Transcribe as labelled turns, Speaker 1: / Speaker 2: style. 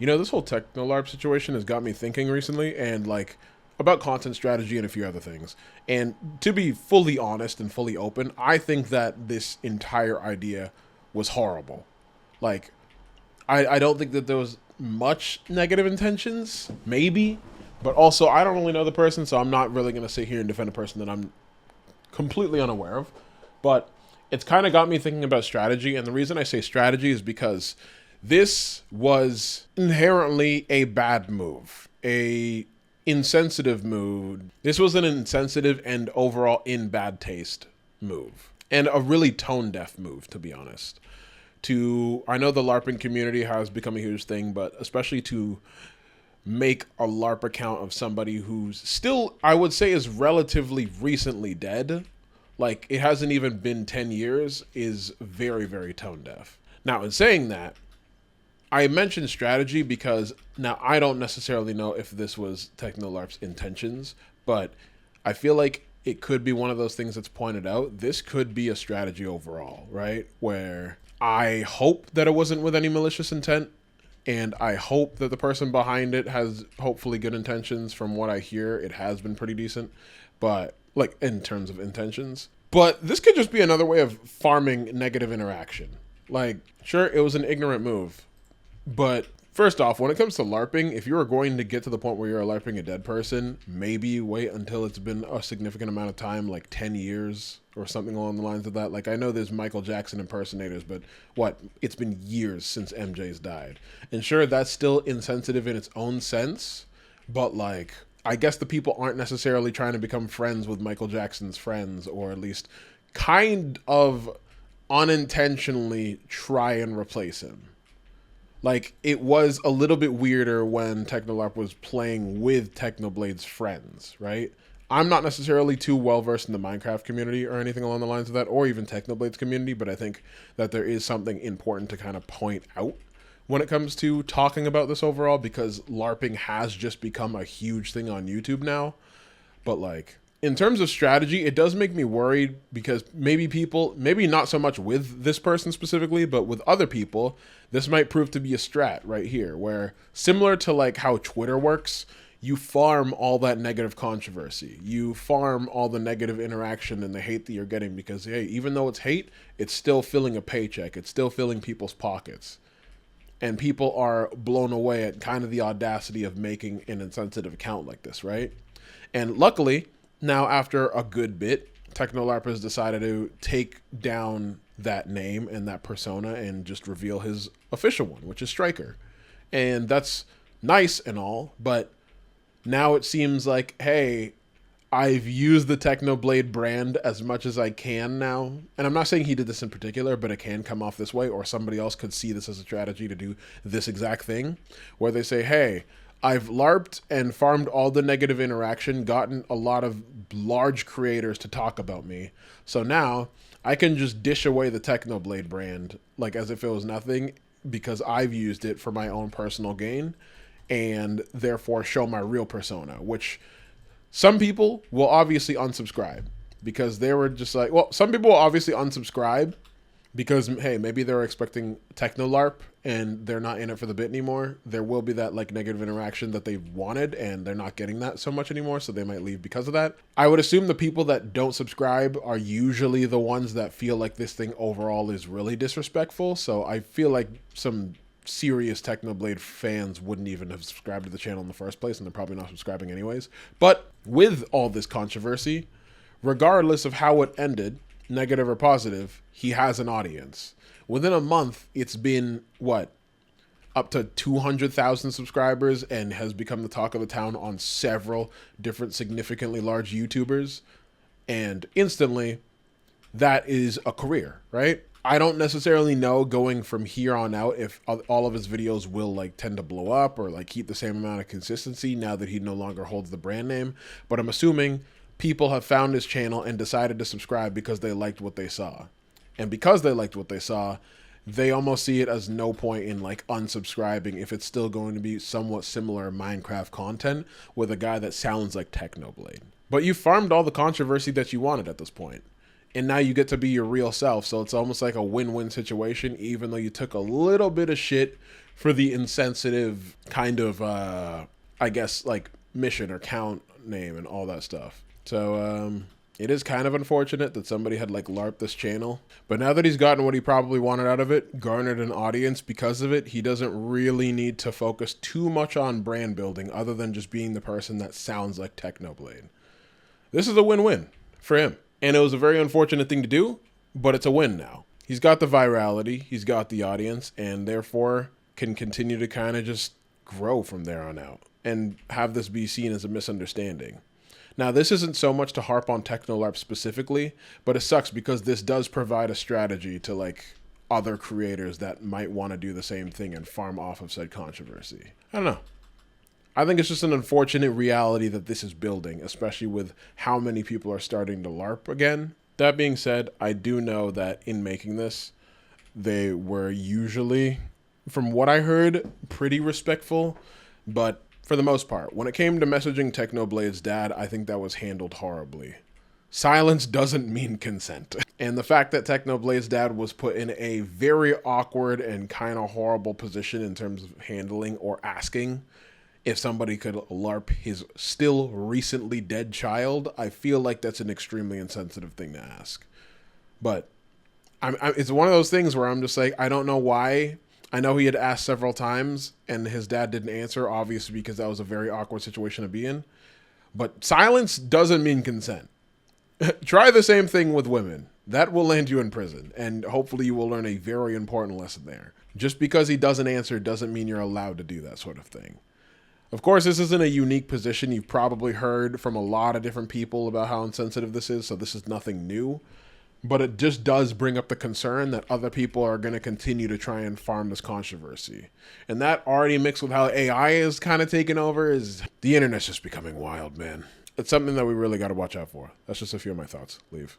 Speaker 1: You know, this whole TechnoLarp situation has got me thinking recently, and like about content strategy and a few other things. And to be fully honest and fully open, I think that this entire idea was horrible. Like, I don't think that there was much negative intentions, maybe, but also I don't really know the person, so I'm not really going to sit here and defend a person that I'm completely unaware of. But it's kind of got me thinking about strategy, and the reason I say strategy is because this was inherently a bad move, a insensitive move. This was an insensitive and overall in bad taste move, and a really tone deaf move, to be honest. To I know the LARPing community has become a huge thing, but especially to make a LARP account of somebody who's still, I would say, is relatively recently dead, like it hasn't even been 10 years, is very, very tone deaf. Now, in saying that, I mentioned strategy because now I don't necessarily know if this was TechnoLarp's intentions, but I feel like it could be one of those things that's pointed out. This could be a strategy overall, right? Where I hope that it wasn't with any malicious intent, and I hope that the person behind it has hopefully good intentions. From what I hear, it has been pretty decent, but like in terms of intentions. But this could just be another way of farming negative interaction. Like, sure, it was an ignorant move, but first off, when it comes to LARPing, if you are going to get to the point where you're LARPing a dead person, maybe wait until it's been a significant amount of time, like 10 years or something along the lines of that. Like, I know there's Michael Jackson impersonators, but what? It's been years since MJ's died. And sure, that's still insensitive in its own sense, but like, I guess the people aren't necessarily trying to become friends with Michael Jackson's friends, or at least kind of unintentionally try and replace him. Like, it was a little bit weirder when TechnoLarp was playing with Technoblade's friends, right? I'm not necessarily too well versed in the Minecraft community or anything along the lines of that, or even Technoblade's community, but I think that there is something important to kind of point out when it comes to talking about this overall, because LARPing has just become a huge thing on YouTube now. But like, in terms of strategy, it does make me worried because maybe people, maybe not so much with this person specifically, but with other people, this might prove to be a strat right here, where similar to like how Twitter works, you farm all that negative controversy. You farm all the negative interaction and the hate that you're getting because, hey, even though it's hate, it's still filling a paycheck. It's still filling people's pockets. And people are blown away at kind of the audacity of making an insensitive account like this, right? And luckily, now after a good bit, TechnoLarp has decided to take down that name and that persona and just reveal his official one, which is Striker. And that's nice and all, but now it seems like, hey, I've used the Technoblade brand as much as I can now. And I'm not saying he did this in particular, but it can come off this way, or somebody else could see this as a strategy to do this exact thing, where they say, hey, I've LARPed and farmed all the negative interaction, gotten a lot of large creators to talk about me. So now I can just dish away the Technoblade brand like as if it was nothing, because I've used it for my own personal gain and therefore show my real persona, which some people will obviously unsubscribe because they were just like, well, some people will obviously unsubscribe because, hey, maybe they're expecting TechnoLarp and they're not in it for the bit anymore. There will be that like negative interaction that they wanted and they're not getting that so much anymore, so they might leave because of that. I would assume the people that don't subscribe are usually the ones that feel like this thing overall is really disrespectful, so I feel like some serious Technoblade fans wouldn't even have subscribed to the channel in the first place, and they're probably not subscribing anyways. But with all this controversy, regardless of how it ended, negative or positive, he has an audience. Within a month, it's been, what, up to 200,000 subscribers and has become the talk of the town on several different significantly large YouTubers. And instantly, that is a career, right? I don't necessarily know going from here on out if all of his videos will like tend to blow up or like keep the same amount of consistency now that he no longer holds the brand name. But I'm assuming people have found his channel and decided to subscribe because they liked what they saw. And because they liked what they saw, they almost see it as no point in like unsubscribing if it's still going to be somewhat similar Minecraft content with a guy that sounds like Technoblade. But you farmed all the controversy that you wanted at this point. And now you get to be your real self. So it's almost like a win-win situation, even though you took a little bit of shit for the insensitive kind of, I guess, like mission or count name and all that stuff. So, it is kind of unfortunate that somebody had like LARP this channel, but now that he's gotten what he probably wanted out of it, garnered an audience because of it, he doesn't really need to focus too much on brand building other than just being the person that sounds like Technoblade. This is a win-win for him. And it was a very unfortunate thing to do, but it's a win now. He's got the virality, he's got the audience, and therefore can continue to kind of just grow from there on out and have this be seen as a misunderstanding. Now, this isn't so much to harp on TechnoLarp specifically, but it sucks because this does provide a strategy to like other creators that might want to do the same thing and farm off of said controversy. I don't know. I think it's just an unfortunate reality that this is building, especially with how many people are starting to LARP again. That being said, I do know that in making this, they were usually, from what I heard, pretty respectful, but for the most part, when it came to messaging Technoblade's dad, I think that was handled horribly. Silence doesn't mean consent. And the fact that Technoblade's dad was put in a very awkward and kind of horrible position in terms of handling or asking if somebody could LARP his still recently dead child, I feel like that's an extremely insensitive thing to ask. But it's one of those things where I'm just like, I don't know why. I know he had asked several times and his dad didn't answer, obviously because that was a very awkward situation to be in. But silence doesn't mean consent. Try the same thing with women. That will land you in prison, and hopefully you will learn a very important lesson there. Just because he doesn't answer doesn't mean you're allowed to do that sort of thing. Of course, this isn't a unique position. You've probably heard from a lot of different people about how insensitive this is, so this is nothing new. But it just does bring up the concern that other people are going to continue to try and farm this controversy. And that already mixed with how AI is kind of taking over is the internet's just becoming wild, man. It's something that we really got to watch out for. That's just a few of my thoughts. Leave.